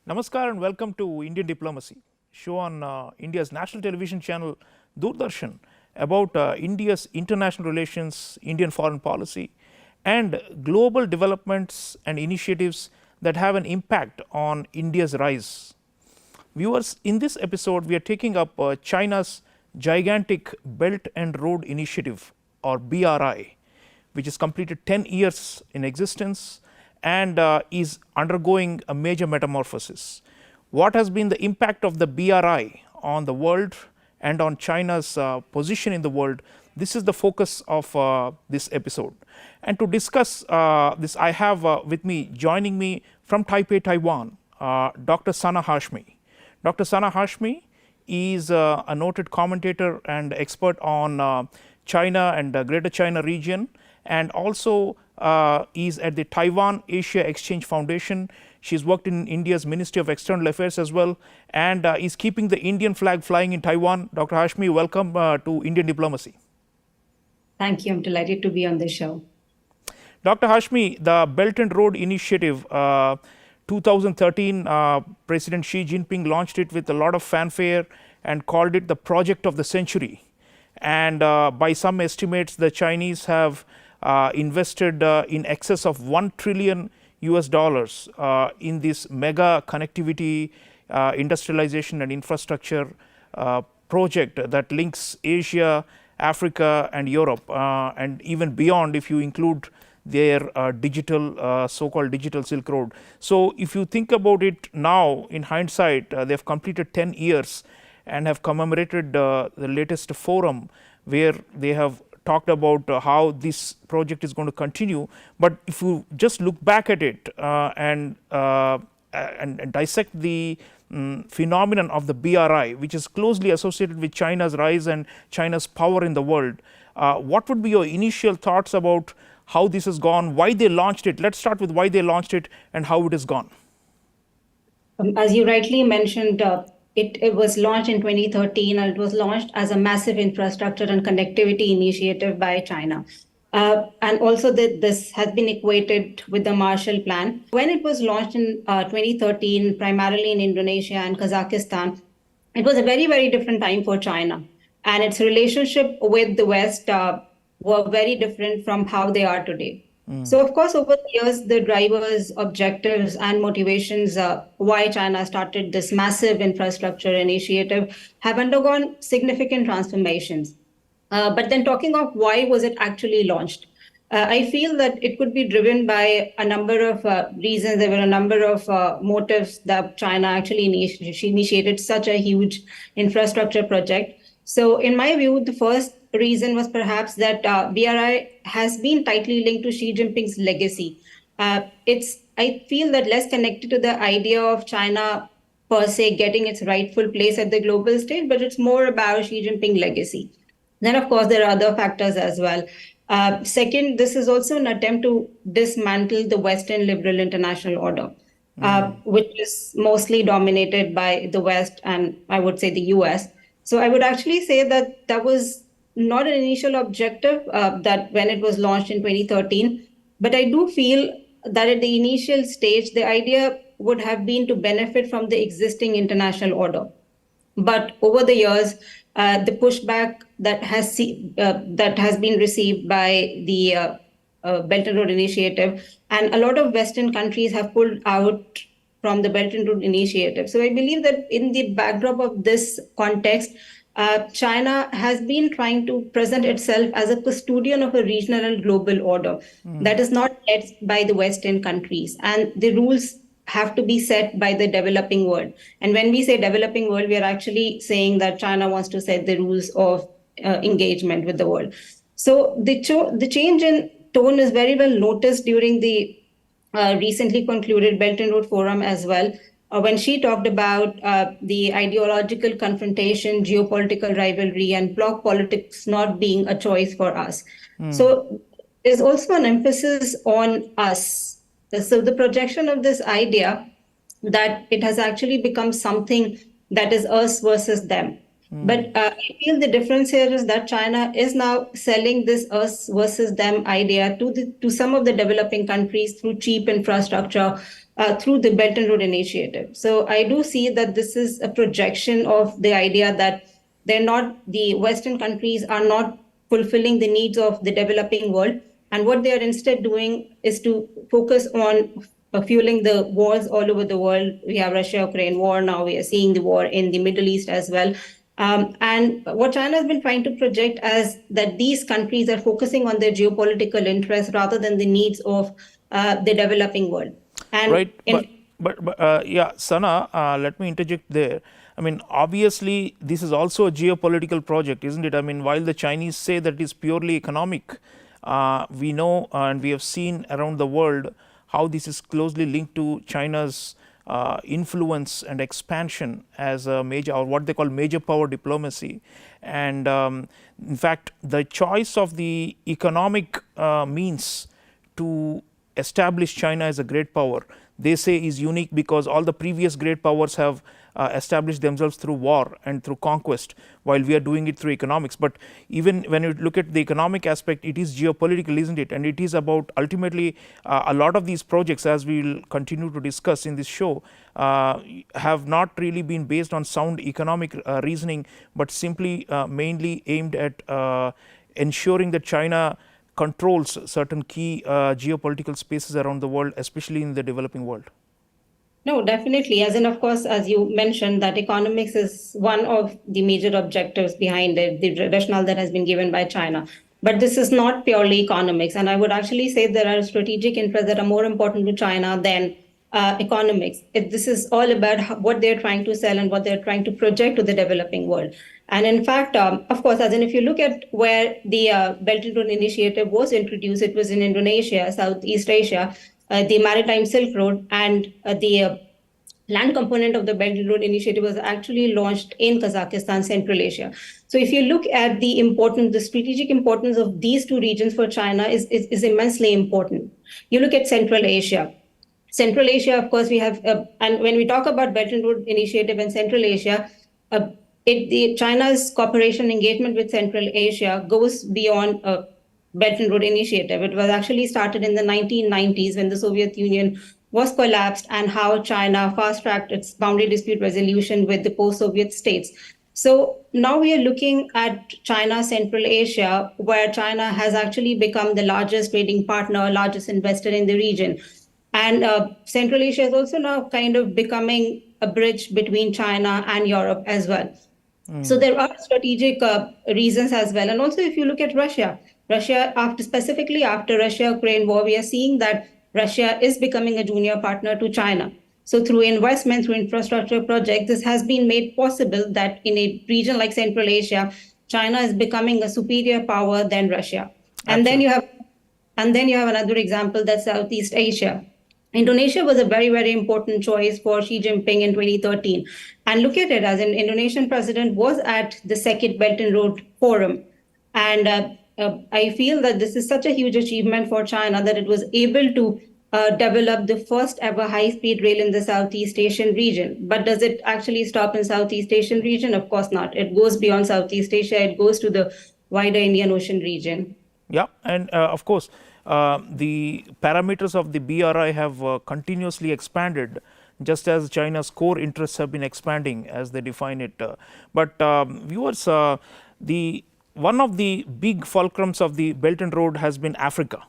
Namaskar and welcome to Indian Diplomacy, show on India's national television channel Doordarshan about India's international relations, Indian foreign policy, and global developments and initiatives that have an impact on India's rise. Viewers, in this episode, we are taking up China's gigantic Belt and Road Initiative, or BRI, which has completed 10 years in existence and is undergoing a major metamorphosis. What has been the impact of the BRI on the world and on China's position in the world? This is the focus of this episode. And to discuss this, I have with me, joining me from Taipei, Taiwan, Dr. Sana Hashmi. Dr. Sana Hashmi is a noted commentator and expert on China and the Greater China region, and also is at the Taiwan-Asia Exchange Foundation. She's worked in India's Ministry of External Affairs as well, and is keeping the Indian flag flying in Taiwan. Dr. Hashmi, welcome to Indian Diplomacy. Thank you. I'm delighted to be on this show. Dr. Hashmi, the Belt and Road Initiative, 2013, President Xi Jinping launched it with a lot of fanfare and called it the project of the century. And by some estimates, the Chinese have invested in excess of $1 trillion in this mega connectivity, industrialization and infrastructure project that links Asia, Africa and Europe, and even beyond if you include their digital, so-called digital Silk Road. So if you think about it now, in hindsight, they've completed 10 years and have commemorated the latest forum where they have talked about how this project is going to continue. But if you just look back at it and dissect the phenomenon of the BRI, which is closely associated with China's rise and China's power in the world, what would be your initial thoughts about how this has gone, why they launched it? Let's start with why they launched it and how it has gone. As you rightly mentioned, it was launched in 2013, and it was launched as a massive infrastructure and connectivity initiative by China. And also this has been equated with the Marshall Plan. When it was launched in 2013, primarily in Indonesia and Kazakhstan, it was a very, very different time for China. And its relationship with the West were very different from how they are today. So, of course, over the years, the drivers, objectives, and motivations why China started this massive infrastructure initiative have undergone significant transformations. But then talking of why was it actually launched, I feel that it could be driven by a number of reasons. There were a number of motives that China actually initiated such a huge infrastructure project. So in my view, the first reason was perhaps that BRI has been tightly linked to Xi Jinping's legacy. I feel that less connected to the idea of China per se getting its rightful place at the global stage, but it's more about Xi Jinping legacy. Then, of course, there are other factors as well. Second, this is also an attempt to dismantle the Western liberal international order, which is mostly dominated by the West and I would say the US. So I would actually say that that was not an initial objective that when it was launched in 2013, but I do feel that at the initial stage, the idea would have been to benefit from the existing international order. But over the years, the pushback that has been received by the Belt and Road Initiative, and a lot of Western countries have pulled out from the Belt and Road Initiative. So I believe that in the backdrop of this context, China has been trying to present itself as a custodian of a regional and global order that is not led by the Western countries. And the rules have to be set by the developing world. And when we say developing world, we are actually saying that China wants to set the rules of engagement with the world. So the change in tone is very well noticed during the recently concluded Belt and Road Forum as well, when she talked about the ideological confrontation, geopolitical rivalry, and bloc politics not being a choice for us. So there's also an emphasis on us. So the projection of this idea that it has actually become something that is us versus them. But I feel the difference here is that China is now selling this us versus them idea to some of the developing countries through cheap infrastructure, through the Belt and Road Initiative. So I do see that this is a projection of the idea that the Western countries are not fulfilling the needs of the developing world. And what they are instead doing is to focus on fueling the wars all over the world. We have Russia-Ukraine war now. We are seeing the war in the Middle East as well. And what China has been trying to project as that these countries are focusing on their geopolitical interests rather than the needs of the developing world. And right, yeah, Sana, let me interject there. I mean, obviously, this is also a geopolitical project, isn't it? I mean, while the Chinese say that it is purely economic, we know and we have seen around the world how this is closely linked to China's influence and expansion as a major, or what they call major power diplomacy. And in fact, the choice of the economic means to establish China as a great power, they say is unique because all the previous great powers have established themselves through war and through conquest, while we are doing it through economics. But even when you look at the economic aspect, it is geopolitical, isn't it? And it is about ultimately a lot of these projects, as we will continue to discuss in this show, have not really been based on sound economic reasoning, but simply mainly aimed at ensuring that China controls certain key geopolitical spaces around the world, especially in the developing world. No, definitely. As in, of course, as you mentioned, that economics is one of the major objectives behind it, the rationale that has been given by China. But this is not purely economics. And I would actually say there are strategic interests that are more important to China than economics. This is all about what they're trying to sell and what they're trying to project to the developing world. And in fact, of course, as in if you look at where the Belt and Road Initiative was introduced, it was in Indonesia, Southeast Asia, the Maritime Silk Road, and the land component of the Belt and Road Initiative was actually launched in Kazakhstan, Central Asia. So if you look at the strategic importance of these two regions for China is immensely important. You look at Central Asia. Central Asia, of course, we have, and when we talk about Belt and Road Initiative in Central Asia, China's cooperation engagement with Central Asia goes beyond Belt and Road Initiative. It was actually started in the 1990s when the Soviet Union was collapsed and how China fast-tracked its boundary dispute resolution with the post-Soviet states. So now we are looking at China, Central Asia, where China has actually become the largest trading partner, largest investor in the region. And Central Asia is also now kind of becoming a bridge between China and Europe as well. So there are strategic reasons as well. And also, if you look at Russia, specifically after Russia-Ukraine war, we are seeing that Russia is becoming a junior partner to China. So through investment, through infrastructure projects, this has been made possible that in a region like Central Asia, China is becoming a superior power than Russia. And then you have another example, that's Southeast Asia. Indonesia was a very, very important choice for Xi Jinping in 2013. And look at it, as an Indonesian president was at the Second Belt and Road Forum. And I feel that this is such a huge achievement for China that it was able to develop the first ever high-speed rail in the Southeast Asian region. But does it actually stop in Southeast Asian region? Of course not. It goes beyond Southeast Asia. It goes to the wider Indian Ocean region. Yeah, and of course, the parameters of the BRI have continuously expanded, just as China's core interests have been expanding as they define it. But viewers, one of the big fulcrums of the Belt and Road has been Africa.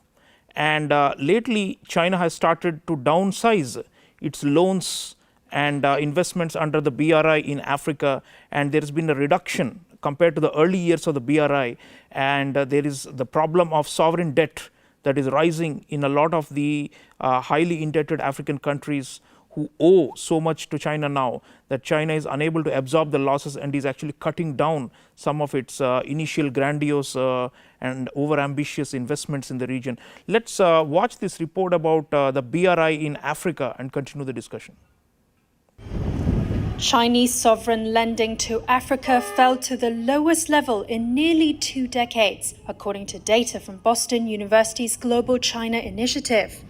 And lately, China has started to downsize its loans and investments under the BRI in Africa, and there has been a reduction compared to the early years of the BRI. And there is the problem of sovereign debt that is rising in a lot of the highly indebted African countries who owe so much to China now that China is unable to absorb the losses and is actually cutting down some of its initial grandiose and overambitious investments in the region. Let's watch this report about the BRI in Africa and continue the discussion. Chinese sovereign lending to Africa fell to the lowest level in nearly 2 decades, according to data from Boston University's Global China Initiative.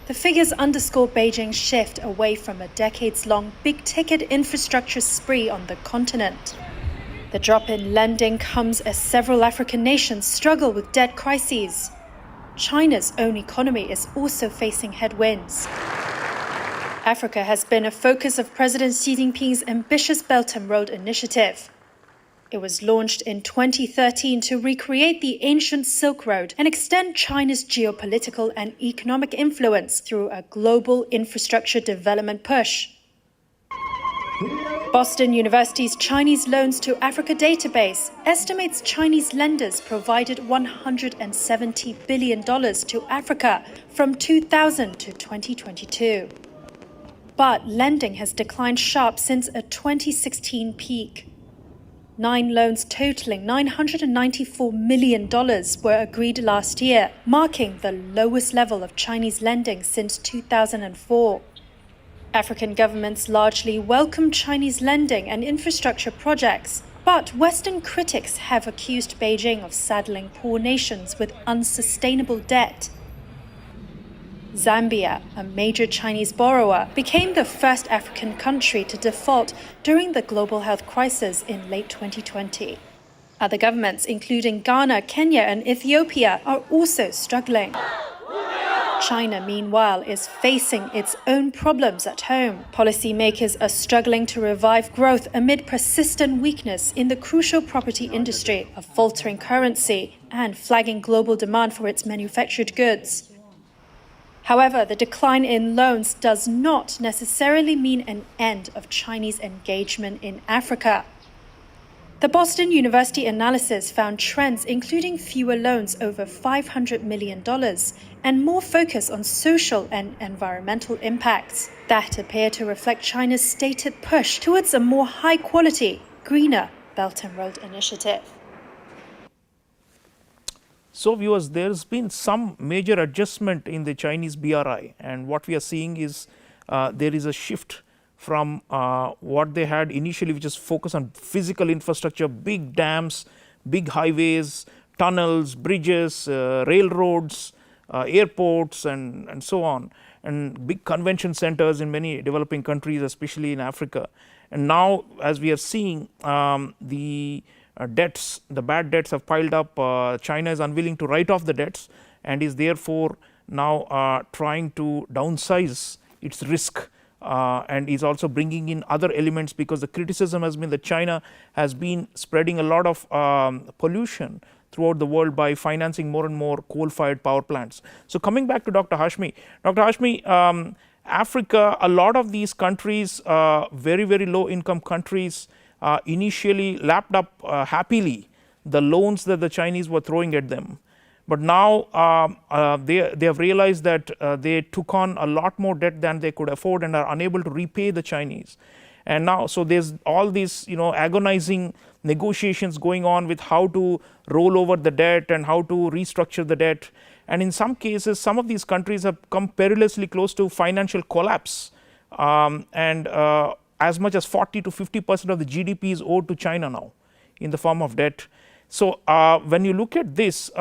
The figures underscore Beijing's shift away from a decades-long big-ticket infrastructure spree on the continent. The drop in lending comes as several African nations struggle with debt crises. China's own economy is also facing headwinds. Africa has been a focus of President Xi Jinping's ambitious Belt and Road Initiative. It was launched in 2013 to recreate the ancient Silk Road and extend China's geopolitical and economic influence through a global infrastructure development push. Boston University's Chinese Loans to Africa database estimates Chinese lenders provided $170 billion to Africa from 2000 to 2022. But lending has declined sharp since a 2016 peak. 9 loans totaling $994 million were agreed last year, marking the lowest level of Chinese lending since 2004. African governments largely welcome Chinese lending and infrastructure projects, but Western critics have accused Beijing of saddling poor nations with unsustainable debt. Zambia, a major Chinese borrower, became the first African country to default during the global health crisis in late 2020. Other governments, including Ghana, Kenya, and Ethiopia, are also struggling. China, meanwhile, is facing its own problems at home. Policymakers are struggling to revive growth amid persistent weakness in the crucial property industry, a faltering currency, and flagging global demand for its manufactured goods. However, the decline in loans does not necessarily mean an end of Chinese engagement in Africa. The Boston University analysis found trends including fewer loans over $500 million and more focus on social and environmental impacts that appear to reflect China's stated push towards a more high-quality, greener Belt and Road Initiative. So viewers, there's been some major adjustment in the Chinese BRI, and what we are seeing is there is a shift from what they had initially, which is focused on physical infrastructure, big dams, big highways, tunnels, bridges, railroads, airports, and so on, and big convention centers in many developing countries, especially in Africa. And now, as we are seeing, the debts, the bad debts have piled up. China is unwilling to write off the debts and is therefore now trying to downsize its risk. And is also bringing in other elements, because the criticism has been that China has been spreading a lot of pollution throughout the world by financing more and more coal-fired power plants. So coming back to Dr. Hashmi, Africa, a lot of these countries, very, very low income countries, initially lapped up happily the loans that the Chinese were throwing at them. But now they have realized that they took on a lot more debt than they could afford and are unable to repay the Chinese. And now, so there's all these agonizing negotiations going on with how to roll over the debt and how to restructure the debt. And in some cases, some of these countries have come perilously close to financial collapse, and as much as 40 to 50% of the GDP is owed to China now in the form of debt. So when you look at this,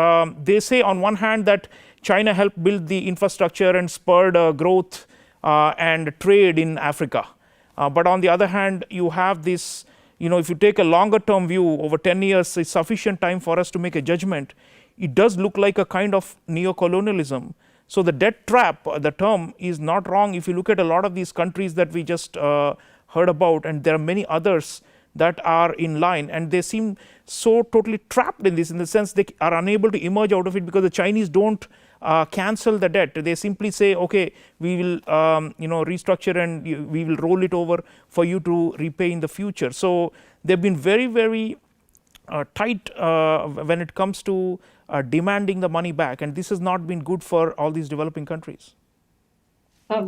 they say on one hand that China helped build the infrastructure and spurred growth and trade in Africa. But on the other hand, you have this, if you take a longer term view, over 10 years is sufficient time for us to make a judgment. It does look like a kind of neo-colonialism. So the debt trap, the term is not wrong if you look at a lot of these countries that we just heard about, and there are many others that are in line, and they seem so totally trapped in this, in the sense they are unable to emerge out of it, because the Chinese don't cancel the debt. They simply say, okay, we will restructure and we will roll it over for you to repay in the future. So they've been very, very tight when it comes to demanding the money back, and this has not been good for all these developing countries.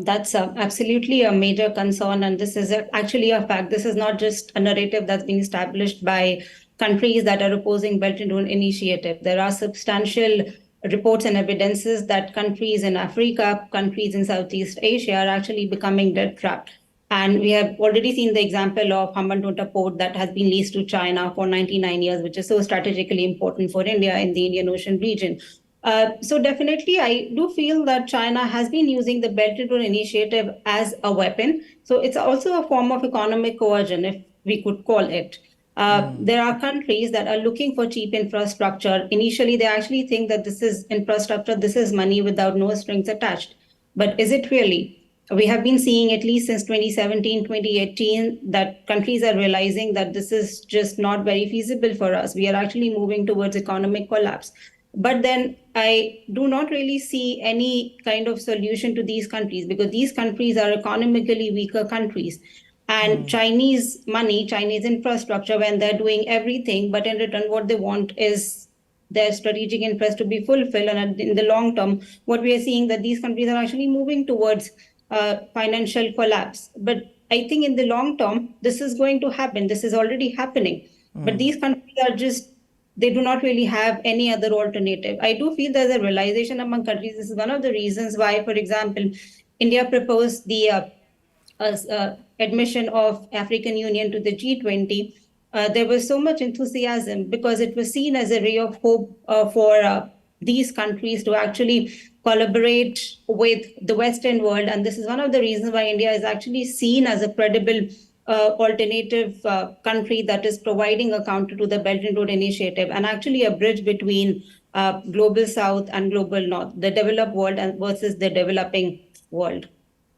That's absolutely a major concern, and this is actually a fact. This is not just a narrative that's being established by countries that are opposing Belt and Road Initiative. There are substantial reports and evidences that countries in Africa, countries in Southeast Asia are actually becoming debt trapped. And we have already seen the example of Hambantota port that has been leased to China for 99 years, which is so strategically important for India in the Indian Ocean region. So definitely, I do feel that China has been using the Belt and Road Initiative as a weapon. So it's also a form of economic coercion, if we could call it. There are countries that are looking for cheap infrastructure. Initially, they actually think that this is infrastructure, this is money without no strings attached. But is it really? We have been seeing at least since 2017, 2018, that countries are realizing that this is just not very feasible for us. We are actually moving towards economic collapse. But then I do not really see any kind of solution to these countries because these countries are economically weaker countries. And Chinese money, Chinese infrastructure, when they're doing everything, but in return, what they want is their strategic interest to be fulfilled. And in the long term, what we are seeing that these countries are actually moving towards financial collapse. But I think in the long term, this is going to happen. This is already happening. But these countries are just, they do not really have any other alternative. I do feel there's a realization among countries. This is one of the reasons why, for example, India proposed the admission of African Union to the G20. There was so much enthusiasm because it was seen as a ray of hope for these countries to actually collaborate with the Western world. And this is one of the reasons why India is actually seen as a credible alternative country that is providing a counter to the Belt and Road Initiative and actually a bridge between global South and global North, the developed world and versus the developing world.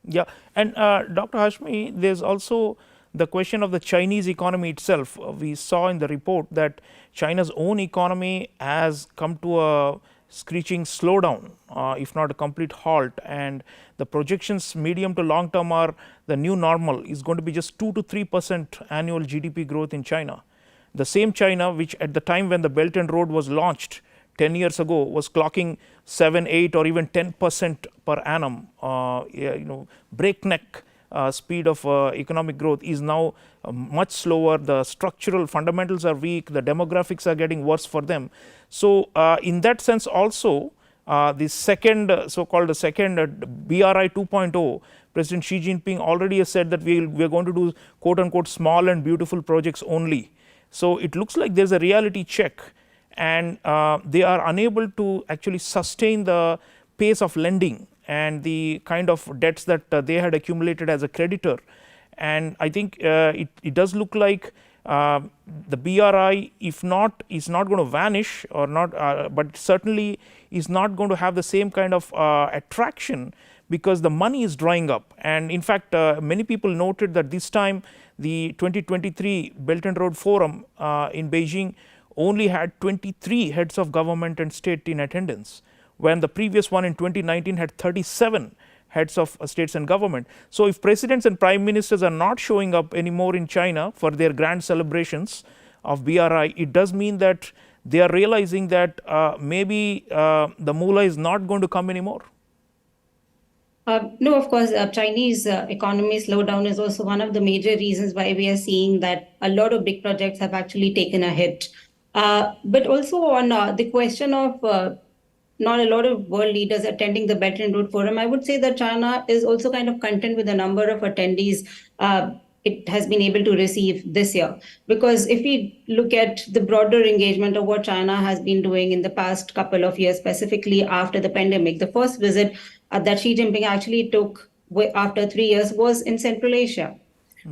Yeah, and Dr. Hashmi, there's also the question of the Chinese economy itself. We saw in the report that China's own economy has come to a screeching slowdown, if not a complete halt, and the projections medium to long term are the new normal is going to be just 2 to 3% annual GDP growth in China. The same China which at the time when the Belt and Road was launched 10 years ago was clocking 7, 8 or even 10% per annum, breakneck speed of economic growth is now much slower. The structural fundamentals are weak, the demographics are getting worse for them. So in that sense also, the second so-called second BRI 2.0, President Xi Jinping already has said that we are going to do quote unquote small and beautiful projects only. So it looks like there's a reality check, and they are unable to actually sustain the pace of lending and the kind of debts that they had accumulated as a creditor. And I think it does look like the BRI, if not, is not going to vanish or not, but certainly is not going to have the same kind of attraction because the money is drying up. And in fact, many people noted that this time the 2023 Belt and Road Forum in Beijing only had 23 heads of government and state in attendance, when the previous one in 2019 had 37 heads of states and government. So if presidents and prime ministers are not showing up anymore in China for their grand celebrations of BRI, it does mean that they are realizing that maybe the moolah is not going to come anymore. No, of course, Chinese economy slowdown is also one of the major reasons why we are seeing that a lot of big projects have actually taken a hit. But also on the question of not a lot of world leaders attending the Belt and Road Forum, I would say that China is also kind of content with the number of attendees it has been able to receive this year. Because if we look at the broader engagement of what China has been doing in the past couple of years, specifically after the pandemic, the first visit that Xi Jinping actually took after 3 years was in Central Asia.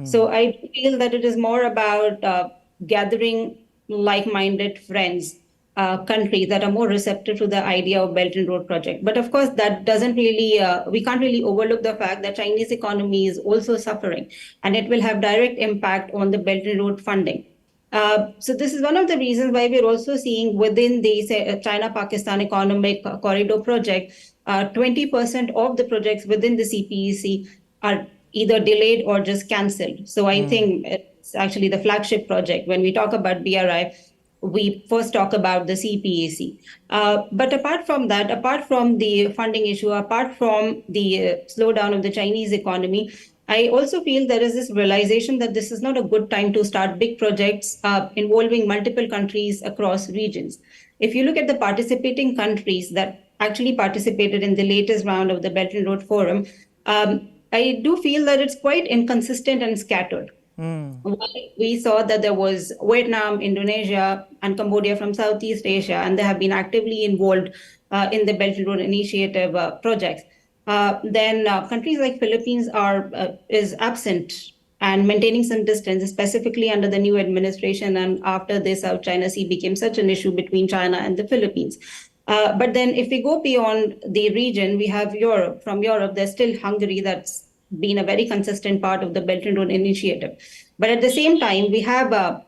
So I feel that it is more about gathering like-minded friends, countries that are more receptive to the idea of Belt and Road project. But of course, that doesn't really, we can't really overlook the fact that Chinese economy is also suffering, and it will have direct impact on the Belt and Road funding. So this is one of the reasons why we're also seeing within the China-Pakistan Economic Corridor project, 20% of the projects within the CPEC are either delayed or just cancelled. So I think it's actually the flagship project. When we talk about BRI, we first talk about the CPEC. But apart from that, apart from the funding issue, apart from the slowdown of the Chinese economy, I also feel there is this realization that this is not a good time to start big projects involving multiple countries across regions. If you look at the participating countries that actually participated in the latest round of the Belt and Road Forum, I do feel that it's quite inconsistent and scattered. We saw that there was Vietnam, Indonesia, and Cambodia from Southeast Asia, and they have been actively involved in the Belt and Road Initiative projects. Then countries like Philippines is absent and maintaining some distance, specifically under the new administration and after the South China Sea became such an issue between China and the Philippines. But then if we go beyond the region, we have Europe. From Europe, there's still Hungary that's been a very consistent part of the Belt and Road Initiative. But at the same time, we have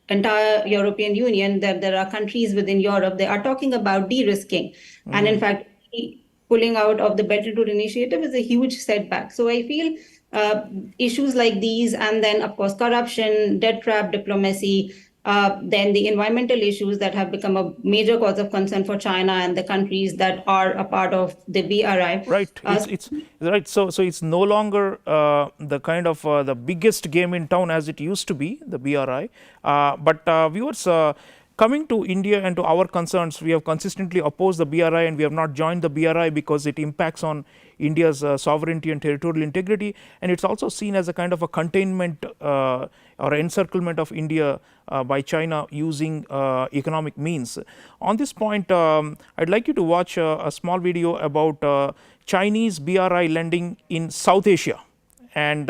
entire European Union, that there are countries within Europe, they are talking about de-risking. And in fact, pulling out of the Belt and Road Initiative is a huge setback. So I feel issues like these, and then of course corruption, debt trap diplomacy, then the environmental issues that have become a major cause of concern for China and the countries that are a part of the BRI. Right. It's right. So it's no longer the kind of the biggest game in town as it used to be, the BRI. But viewers, coming to India and to our concerns, we have consistently opposed the BRI, and we have not joined the BRI because it impacts on India's sovereignty and territorial integrity, and it's also seen as a kind of a containment or encirclement of India by China using economic means. On this point, I'd like you to watch a small video about Chinese BRI lending in South Asia. And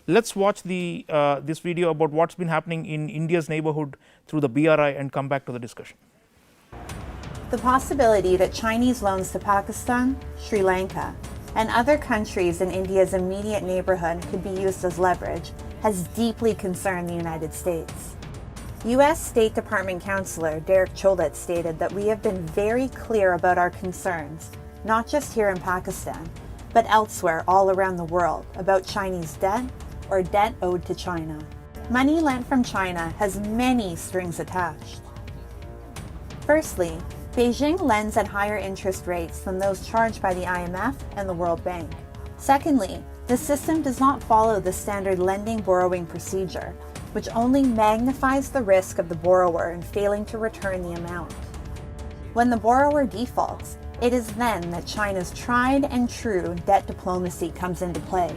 let's watch this video about what's been happening in India's neighborhood through the BRI and come back to the discussion. The possibility that Chinese loans to Pakistan, Sri Lanka, and other countries in India's immediate neighborhood could be used as leverage has deeply concerned the United States. U.S. State Department Counselor Derek Chollet stated that we have been very clear about our concerns, not just here in Pakistan, but elsewhere all around the world, about Chinese debt or debt owed to China. Money lent from China has many strings attached. Firstly, Beijing lends at higher interest rates than those charged by the IMF and the World Bank. Secondly, the system does not follow the standard lending-borrowing procedure, which only magnifies the risk of the borrower in failing to return the amount. When the borrower defaults, it is then that China's tried and true debt diplomacy comes into play.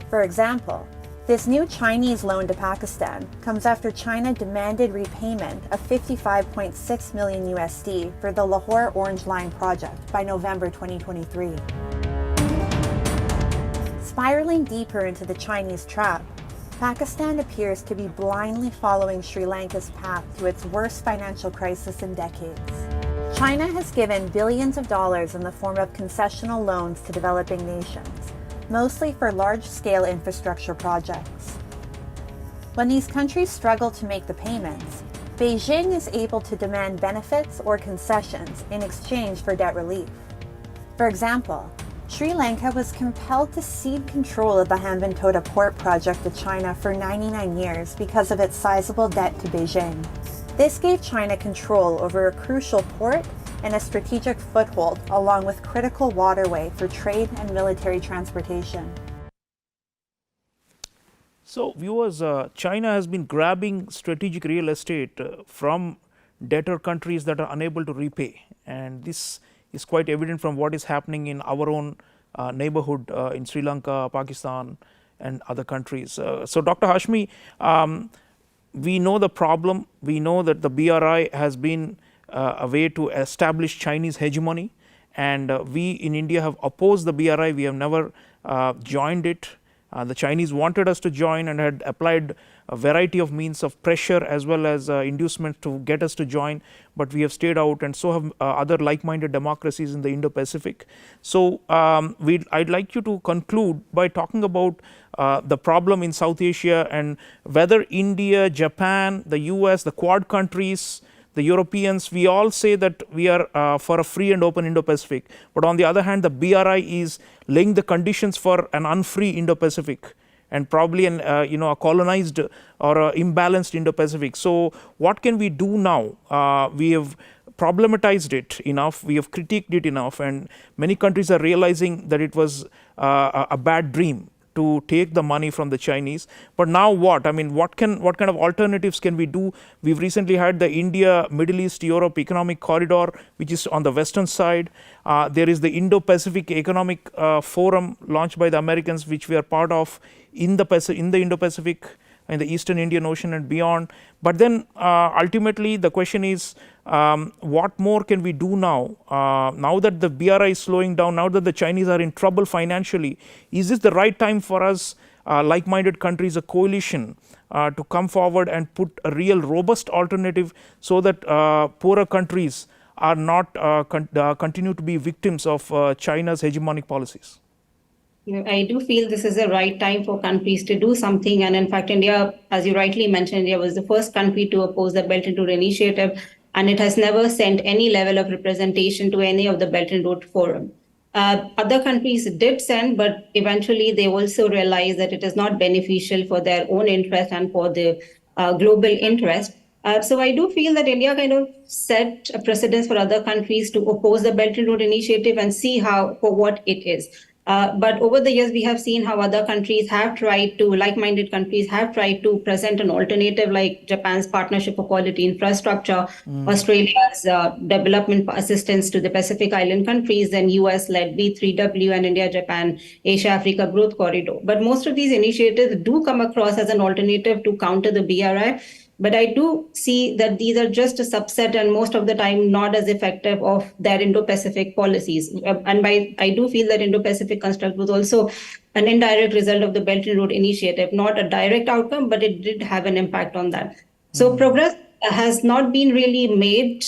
For example, this new Chinese loan to Pakistan comes after China demanded repayment of 55.6 million USD for the Lahore Orange Line project by November 2023. Spiraling deeper into the Chinese trap, Pakistan appears to be blindly following Sri Lanka's path to its worst financial crisis in decades. China has given billions of dollars in the form of concessional loans to developing nations, mostly for large-scale infrastructure projects. When these countries struggle to make the payments, Beijing is able to demand benefits or concessions in exchange for debt relief. For example, Sri Lanka was compelled to cede control of the Hambantota port project to China for 99 years because of its sizable debt to Beijing. This gave China control over a crucial port and a strategic foothold, along with critical waterway for trade and military transportation. So viewers, China has been grabbing strategic real estate from debtor countries that are unable to repay, and this is quite evident from what is happening in our own neighborhood in Sri Lanka, Pakistan and other countries. So Dr. Hashmi, we know the problem. We know that the BRI has been a way to establish Chinese hegemony, and we in India have opposed the BRI. We have never joined it. The Chinese wanted us to join and had applied a variety of means of pressure as well as inducement to get us to join, but we have stayed out, and so have other like-minded democracies in the Indo-Pacific. So I'd like you to conclude by talking about the problem in South Asia and whether India, Japan, the US, the Quad countries, the Europeans, we all say that we are for a free and open Indo-Pacific, but on the other hand, the BRI is laying the conditions for an unfree Indo-Pacific and probably an a colonized or a imbalanced Indo-Pacific. So what can we do now? We have problematized it enough, we have critiqued it enough, and many countries are realizing that it was a bad dream to take the money from the Chinese. But now what? I mean, what kind of alternatives can we do? We've recently had the India, Middle East, Europe Economic Corridor, which is on the western side. There is the Indo-Pacific Economic Forum launched by the Americans, which we are part of in the Indo-Pacific in the Eastern Indian Ocean and beyond. But then ultimately the question is, what more can we do now? Now that the BRI is slowing down, now that the Chinese are in trouble financially, is this the right time for us, like-minded countries, a coalition, to come forward and put a real robust alternative so that poorer countries are not continue to be victims of China's hegemonic policies? I do feel this is the right time for countries to do something. And in fact, India, as you rightly mentioned, India was the first country to oppose the Belt and Road Initiative, and it has never sent any level of representation to any of the Belt and Road Forum. Other countries did send, but eventually they also realized that it is not beneficial for their own interest and for the global interest. So I do feel that India kind of set a precedence for other countries to oppose the Belt and Road Initiative and see how, for what it is. But over the years, we have seen how other countries have tried to, like-minded countries have tried to present an alternative, like Japan's Partnership for Quality Infrastructure, Australia's development assistance to the Pacific Island countries, then US-led B3W, and India-Japan Asia-Africa Growth Corridor. But most of these initiatives do come across as an alternative to counter the BRI. But I do see that these are just a subset and most of the time not as effective of their Indo-Pacific policies. And I do feel that Indo-Pacific construct was also an indirect result of the Belt and Road Initiative, not a direct outcome, but it did have an impact on that. So progress has not been really made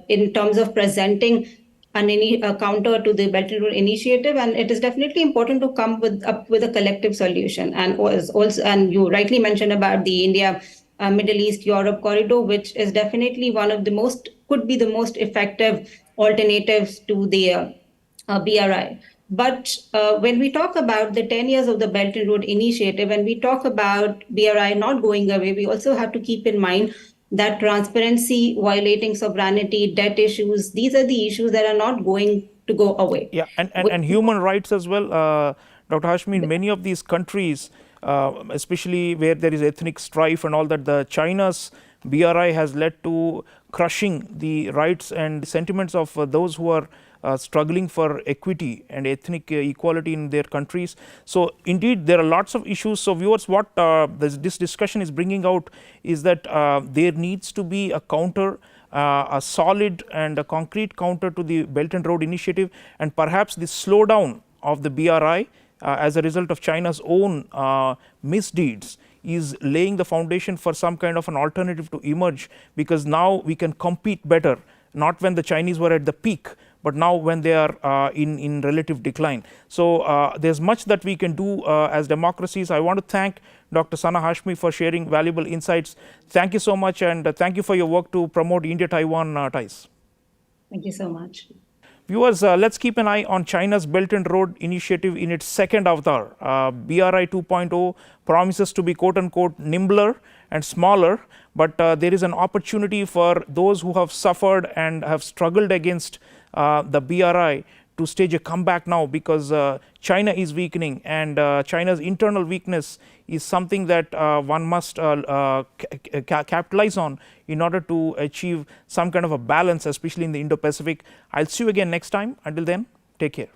in terms of presenting a counter to the Belt and Road Initiative, and it is definitely important to come up with a collective solution. And also, and you rightly mentioned about the India Middle East Europe corridor, which is definitely one of the could be the most effective alternatives to the BRI. But when we talk about the 10 years of the Belt and Road Initiative, and we talk about BRI not going away, we also have to keep in mind that transparency, violating sovereignty, debt issues, these are the issues that are not going to go away. Yeah, and human rights as well, Dr. Hashmi, in many of these countries, especially where there is ethnic strife and all that, the China's BRI has led to crushing the rights and sentiments of those who are struggling for equity and ethnic equality in their countries. So indeed there are lots of issues. So viewers, what this discussion is bringing out is that there needs to be a counter, a solid and a concrete counter to the Belt and Road Initiative, and perhaps the slowdown of the BRI as a result of China's own misdeeds is laying the foundation for some kind of an alternative to emerge, because now we can compete better, not when the Chinese were at the peak, but now when they are in relative decline. So there's much that we can do as democracies. I want to thank Dr. Sana Hashmi for sharing valuable insights. Thank you so much, and thank you for your work to promote India-Taiwan ties. Thank you so much. Viewers, let's keep an eye on China's Belt and Road Initiative in its second avatar. BRI 2.0 promises to be quote-unquote nimbler and smaller, but there is an opportunity for those who have suffered and have struggled against the BRI to stage a comeback now, because China is weakening, and China's internal weakness is something that one must capitalize on in order to achieve some kind of a balance, especially in the Indo-Pacific. I'll see you again next time. Until then, take care.